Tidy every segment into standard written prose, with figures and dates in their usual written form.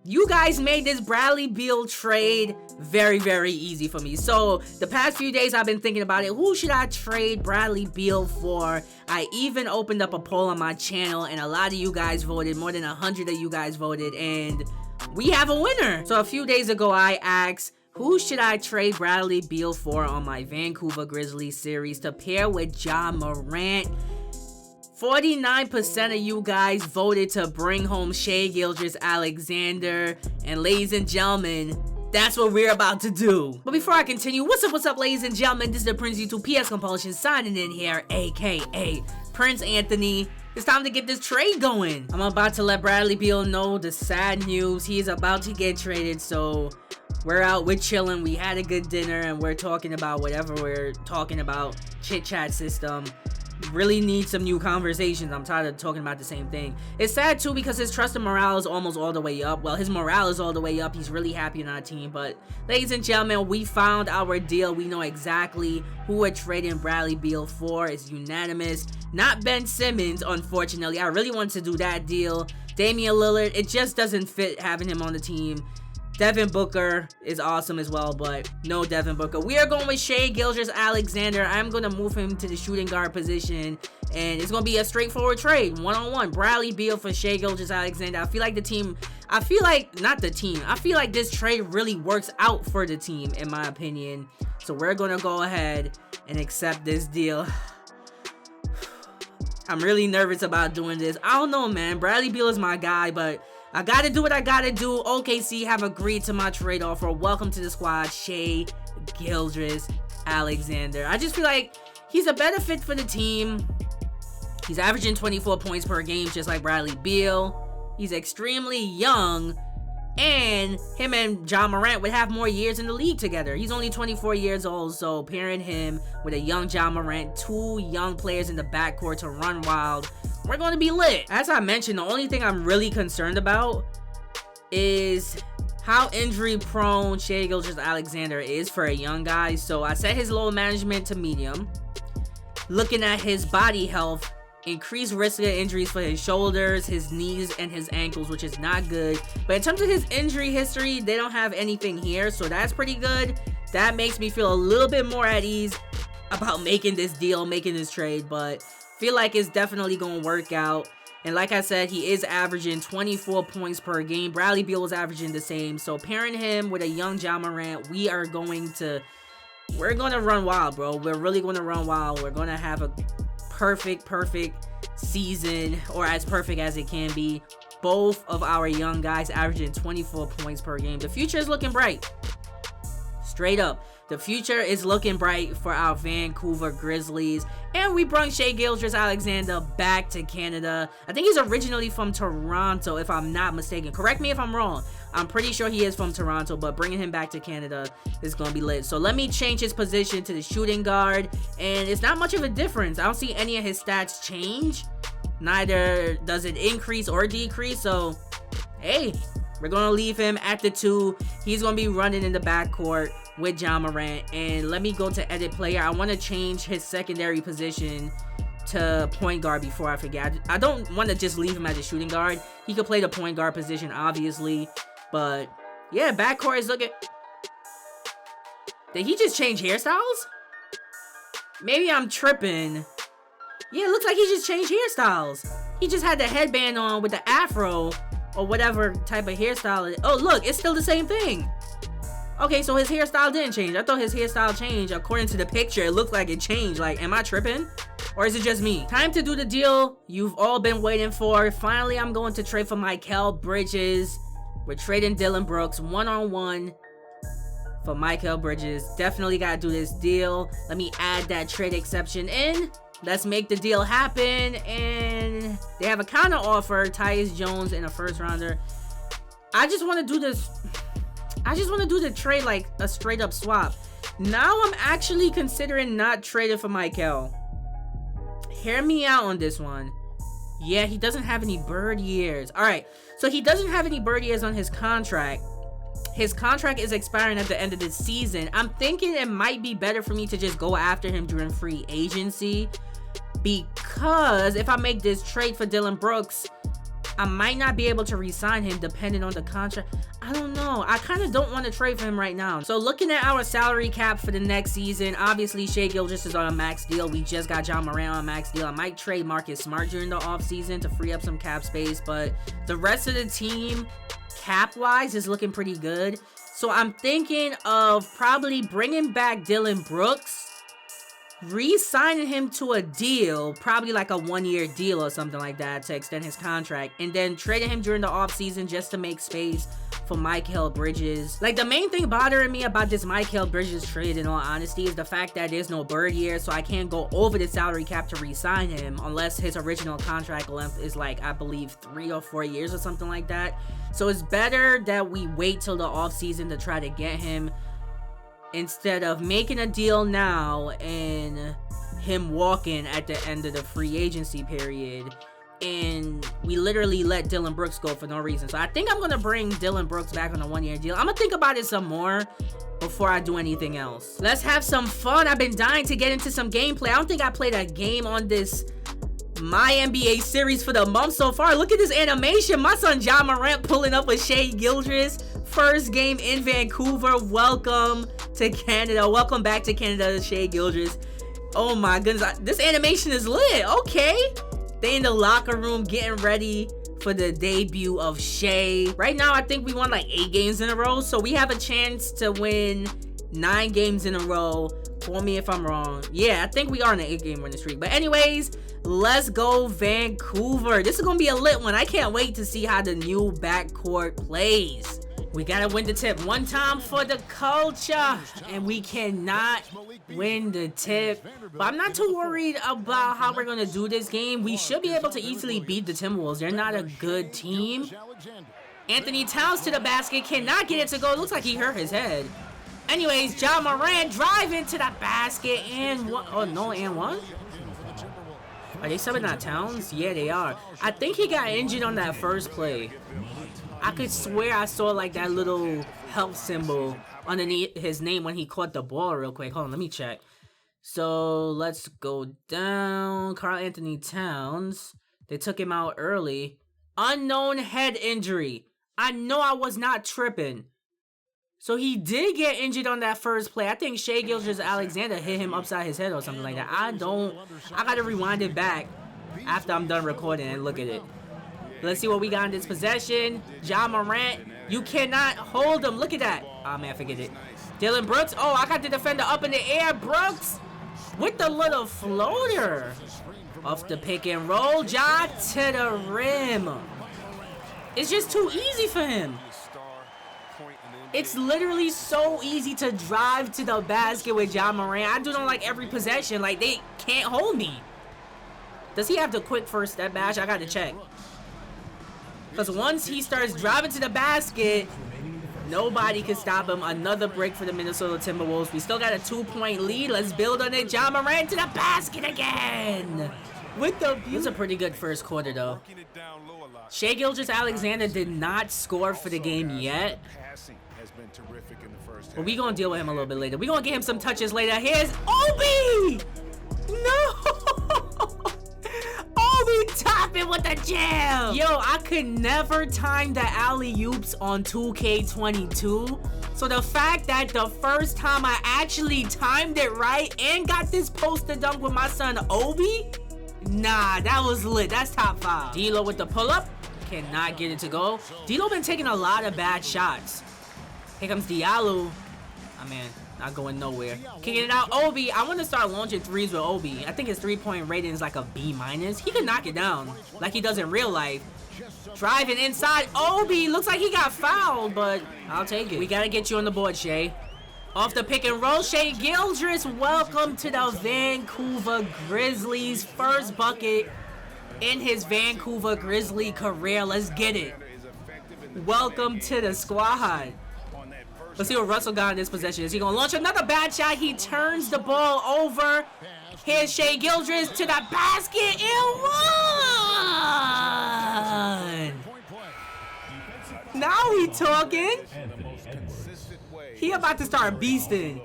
You guys made this Bradley Beal trade very, very easy for me. So the past few days I've been thinking about it. Who should I trade Bradley Beal for? I even opened up a poll on my channel and a lot of you guys voted. More than 100 of you guys voted and we have a winner. So a few days ago I asked, who should I trade Bradley Beal for on my Vancouver Grizzlies series to pair with Ja Morant? 49% of you guys voted to bring home Shai Gilgeous-Alexander, and ladies and gentlemen, that's what we're about to do. But before I continue, what's up, ladies and gentlemen? This is the Prince YouTube PS Compulsion signing in here, aka Prince Anthony. It's time to get this trade going. I'm about to let Bradley Beal know the sad news. He is about to get traded, so we're out, we're chilling, we had a good dinner, and we're talking about whatever we're talking about, chit-chat system. Really need some new conversations. I'm tired of talking about the same thing. It's sad too because his trust and morale is almost all the way up. Well, his morale is all the way up. He's really happy in our team. But ladies and gentlemen, we found our deal. We know exactly who we're trading Bradley Beal for. It's unanimous. Not Ben Simmons, unfortunately. I really wanted to do that deal. Damian Lillard, it just doesn't fit having him on the team. Devin Booker is awesome as well, but no Devin Booker. We are going with Shai Gilgeous-Alexander. I'm going to move him to the shooting guard position, and it's going to be a straightforward trade, one-on-one. Bradley Beal for Shai Gilgeous-Alexander. I feel like this trade really works out for the team, in my opinion. So we're going to go ahead and accept this deal. I'm really nervous about doing this. I don't know, man. Bradley Beal is my guy, but I gotta do what I gotta do. OKC have agreed to my trade offer. Welcome to the squad, Shai Gilgeous-Alexander. I just feel like he's a better fit for the team. He's averaging 24 points per game, just like Bradley Beal. He's extremely young, and him and Ja Morant would have more years in the league together. He's only 24 years old, so pairing him with a young Ja Morant, two young players in the backcourt to run wild, we're going to be lit. As I mentioned, the only thing I'm really concerned about is how injury prone Shai Gilgeous-Alexander is for a young guy. So I set his load management to medium. Looking at his body health, increased risk of injuries for his shoulders, his knees, and his ankles, which is not good. But in terms of his injury history, they don't have anything here, so that's pretty good. That makes me feel a little bit more at ease about making this deal, making this trade, but feel like it's definitely going to work out. And like I said, he is averaging 24 points per game. Bradley Beal was averaging the same. So pairing him with a young Ja Morant, we're going to run wild, bro. We're really going to run wild. We're going to have a perfect season, or as perfect as it can be. Both of our young guys averaging 24 points per game. The future is looking bright. Straight up. The future is looking bright for our Vancouver Grizzlies. And we brought Shai Gilgeous-Alexander back to Canada. I think he's originally from Toronto, if I'm not mistaken. Correct me if I'm wrong. I'm pretty sure he is from Toronto, but bringing him back to Canada is going to be lit. So let me change his position to the shooting guard. And it's not much of a difference. I don't see any of his stats change. Neither does it increase or decrease. So, hey, we're going to leave him at the 2. He's going to be running in the backcourt with Ja Morant. And let me go to edit player. I want to change his secondary position to point guard before I forget. I don't want to just leave him as a shooting guard. He could play the point guard position, obviously. But, yeah, backcourt is looking... Did he just change hairstyles? Maybe I'm tripping. Yeah, it looks like he just changed hairstyles. He just had the headband on with the afro or whatever type of hairstyle. Oh, look, it's still the same thing. Okay, so his hairstyle didn't change. I thought his hairstyle changed. According to the picture, it looked like it changed. Like, am I tripping? Or is it just me? Time to do the deal you've all been waiting for. Finally, I'm going to trade for Mikal Bridges. We're trading Dillon Brooks one-on-one for Mikal Bridges. Definitely got to do this deal. Let me add that trade exception in. Let's make the deal happen. And they have a counter offer. Tyus Jones and a first rounder. I just want to do this. I just want to do the trade like a straight up swap. Now I'm actually considering not trading for Mikal. Hear me out on this one. Yeah, he doesn't have any bird years. All right, so he doesn't have any bird years on his contract. His contract is expiring at the end of the season. I'm thinking it might be better for me to just go after him during free agency, because if I make this trade for Dillon Brooks, I might not be able to re-sign him depending on the contract. I don't know. I kind of don't want to trade for him right now. So looking at our salary cap for the next season, obviously Shai Gilgeous is on a max deal. We just got Ja Morant on a max deal. I might trade Marcus Smart during the offseason to free up some cap space, but the rest of the team, cap-wise, is looking pretty good. So I'm thinking of probably bringing back Dillon Brooks, re-signing him to a deal, probably like a 1-year deal or something like that to extend his contract, and then trading him during the offseason just to make space for Mikal Bridges. Like, the main thing bothering me about this Mikal Bridges trade, in all honesty, is the fact that there's no bird year, so I can't go over the salary cap to re-sign him unless his original contract length is like, I believe, 3 or 4 years or something like that. So it's better that we wait till the offseason to try to get him, instead of making a deal now and him walking at the end of the free agency period, and we literally let Dillon Brooks go for no reason. So I think I'm going to bring Dillon Brooks back on a 1-year deal. I'm going to think about it some more before I do anything else. Let's have some fun. I've been dying to get into some gameplay. I don't think I played a game on this My NBA series for the month so far. Look at this animation. My son Ja Morant pulling up with Shai Gilgeous. First game in Vancouver. Welcome to Canada. Welcome back to Canada, Shai Gilgeous. Oh my goodness. This animation is lit. Okay. They in the locker room getting ready for the debut of Shai. Right now, I think we won like 8 games in a row. So we have a chance to win 9 games in a row. Call me if I'm wrong. Yeah, I think we are in an 8-game winning streak. But anyways, let's go Vancouver. This is going to be a lit one. I can't wait to see how the new backcourt plays. We gotta win the tip one time for the culture, and we cannot win the tip. But I'm not too worried about how we're gonna do this game. We should be able to easily beat the Timberwolves. They're not a good team. Anthony Towns to the basket, cannot get it to go. Looks like he hurt his head. Anyways, Ja Morant drive into the basket and one. Oh no, and one? Are they subbing out Towns? Yeah, they are. I think he got injured on that first play. I could swear I saw like that little health symbol underneath his name when he caught the ball real quick. Hold on, let me check. So let's go down. Karl Anthony Towns. They took him out early. Unknown head injury. I know I was not tripping. So he did get injured on that first play. I think Shai Gilgeous-Alexander hit him upside his head or something like that. I gotta rewind it back after I'm done recording and look at it. Let's see what we got in this possession. Ja Morant, you cannot hold him. Look at that. Oh, man, forget it. Dillon Brooks. Oh, I got the defender up in the air. Brooks with the little floater. Off the pick and roll. Ja to the rim. It's just too easy for him. It's literally so easy to drive to the basket with Ja Morant. I do it on like every possession. Like, they can't hold me. Does he have the quick first step bash? I got to check. Because once he starts driving to the basket, nobody can stop him. Another break for the Minnesota Timberwolves. We still got a 2-point lead. Let's build on it. Ja Morant to the basket again. With the Beal. It's a pretty good first quarter, though. Shai Gilgeous-Alexander did not score for the game yet. But we're going to deal with him a little bit later. We're going to get him some touches later. Here's Obi! No! Obi topping with the jam! Yo, I could never time the alley-oops on 2K22. So the fact that the first time I actually timed it right and got this poster dunk with my son Obi, nah, that was lit. That's top 5. D'Lo with the pull-up. Cannot get it to go. D'Lo been taking a lot of bad shots. Here comes Diallo. Oh, man. Not going nowhere. Kicking it out. Obi. I want to start launching threes with Obi. I think his 3-point rating is like a B-. He can knock it down like he does in real life. Driving inside. Obi. Looks like he got fouled, but I'll take it. We got to get you on the board, Shai. Off the pick and roll, Shai Gilgeous. Welcome to the Vancouver Grizzlies. First bucket in his Vancouver Grizzly career. Let's get it. Welcome to the squad. Let's see what Russell got in this possession. Is he going to launch another bad shot? He turns the ball over. Here's Shai Gilgeous to the basket and one. Now he talking. He about to start beasting.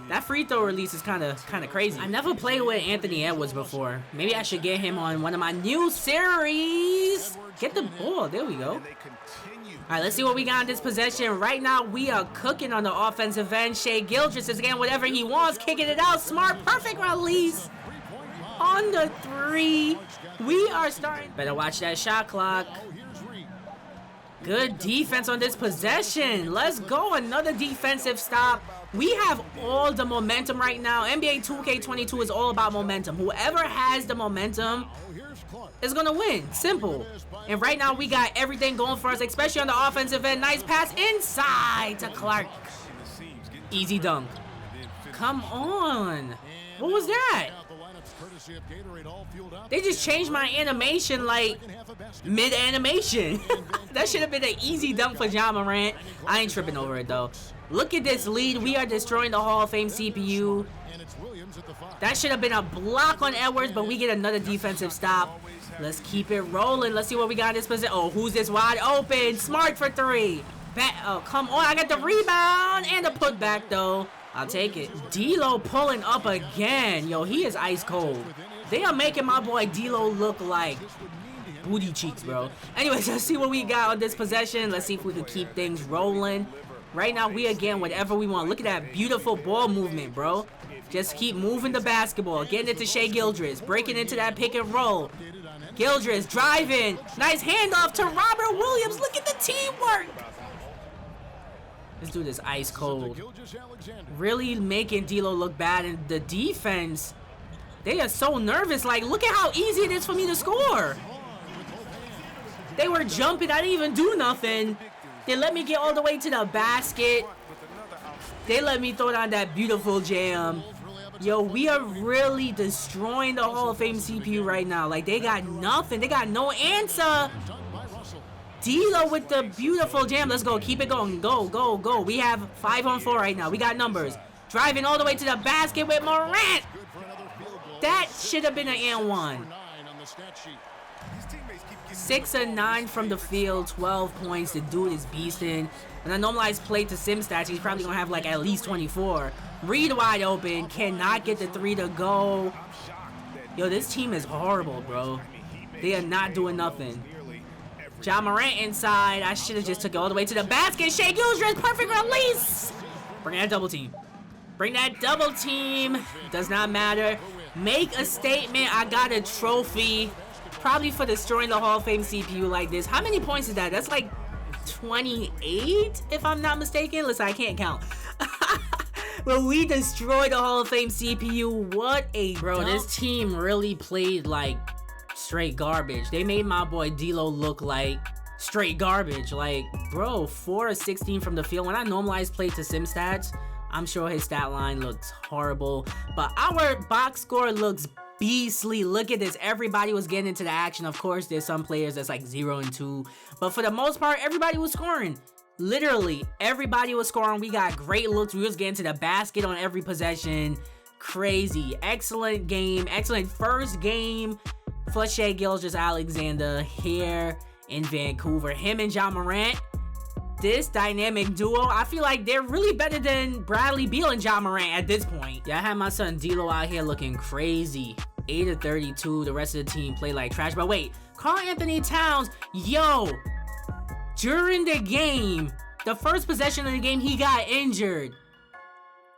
That free throw release is kind of crazy. I never played with Anthony Edwards before. Maybe I should get him on one of my new series. Get the ball. There we go. All right, let's see what we got in this possession. Right now, we are cooking on the offensive end. Shai Gilgeous is getting whatever he wants, kicking it out. Smart, perfect release. On the three. We are starting. Better watch that shot clock. Good defense on this possession. Let's go. Another defensive stop. We have all the momentum right now. NBA 2K22 is all about momentum. Whoever has the momentum is going to win. Simple. And right now we got everything going for us, especially on the offensive end. Nice pass inside to Clark. Easy dunk. Come on. What was that? They just changed my animation like mid-animation. That should have been an easy dunk for Ja Morant. I ain't tripping over it though. Look at this lead. We are destroying the Hall of Fame CPU. That should have been a block on Edwards, but we get another defensive stop. Let's keep it rolling. Let's see what we got in this position. Oh, who's this wide open? Smart for three. Oh, come on. I got the rebound and the putback though. I'll take it. D'Lo pulling up again. Yo, he is ice cold. They are making my boy D'Lo look like booty cheeks, bro. Anyways, let's see what we got on this possession. Let's see if we can keep things rolling. Right now, we are getting whatever we want. Look at that beautiful ball movement, bro. Just keep moving the basketball. Getting it to Shai Gilgeous. Breaking into that pick and roll. Gilgeous driving. Nice handoff to Robert Williams. Look at the teamwork. This dude is ice cold. Really making D'Lo look bad. And the defense, they are so nervous. Like, look at how easy it is for me to score. They were jumping. I didn't even do nothing. They let me get all the way to the basket. They let me throw down that beautiful jam. Yo, we are really destroying the Hall of Fame CPU right now. Like, they got nothing. They got no answer. D'Lo with the beautiful jam. Let's go. Keep it going. Go, go, go. We have 5 on 4 right now. We got numbers. Driving all the way to the basket with Morant. That should have been an and one. 6 of 9 from the field. 12 points. The dude is beasting. And a normalized play to sim stats, he's probably going to have like at least 24. Reed wide open. Cannot get the 3 to go. Yo, this team is horrible, bro. They are not doing nothing. Ja Morant inside. I should have just took it all the way to the basket. Shai Gilgeous, perfect release. Bring that double team. Bring that double team. Does not matter. Make a statement. I got a trophy. Probably for destroying the Hall of Fame CPU like this. How many points is that? That's like 28, if I'm not mistaken. Listen, I can't count. But we destroyed the Hall of Fame CPU. What a bro. This team really played like straight garbage. They made my boy D'Lo look like straight garbage. Like, bro, 4 of 16 from the field. When I normalize play to sim stats, I'm sure his stat line looks horrible. But our box score looks beastly. Look at this. Everybody was getting into the action. Of course, there's some players that's like 0 and 2. But for the most part, everybody was scoring. Literally, everybody was scoring. We got great looks. We was getting to the basket on every possession. Crazy. Excellent game. Excellent first game for Shai Gilgeous-Alexander here in Vancouver. Him and Ja Morant, this dynamic duo, I feel like they're really better than Bradley Beal and Ja Morant at this point. Yeah, I had my son D'Lo out here looking crazy. 8 of 32. The rest of the team played like trash. But wait, Karl Anthony Towns, yo, during the game, the first possession of the game, he got injured.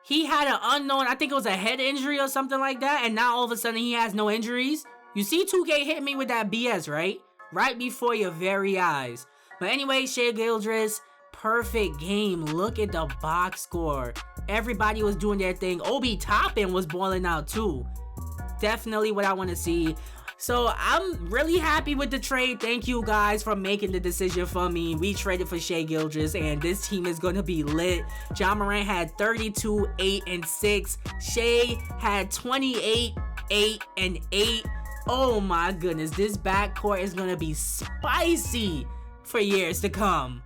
He had an unknown, I think it was a head injury or something like that, and now all of a sudden he has no injuries. You see 2K hit me with that BS, right? Right before your very eyes. But anyway, Shai Gilgeous, perfect game. Look at the box score. Everybody was doing their thing. Obi Toppin was balling out too. Definitely what I want to see. So I'm really happy with the trade. Thank you guys for making the decision for me. We traded for Shai Gilgeous, and this team is going to be lit. Ja Morant had 32, 8, and 6. Shai had 28, 8, and 8. Oh my goodness, this backcourt is going to be spicy for years to come.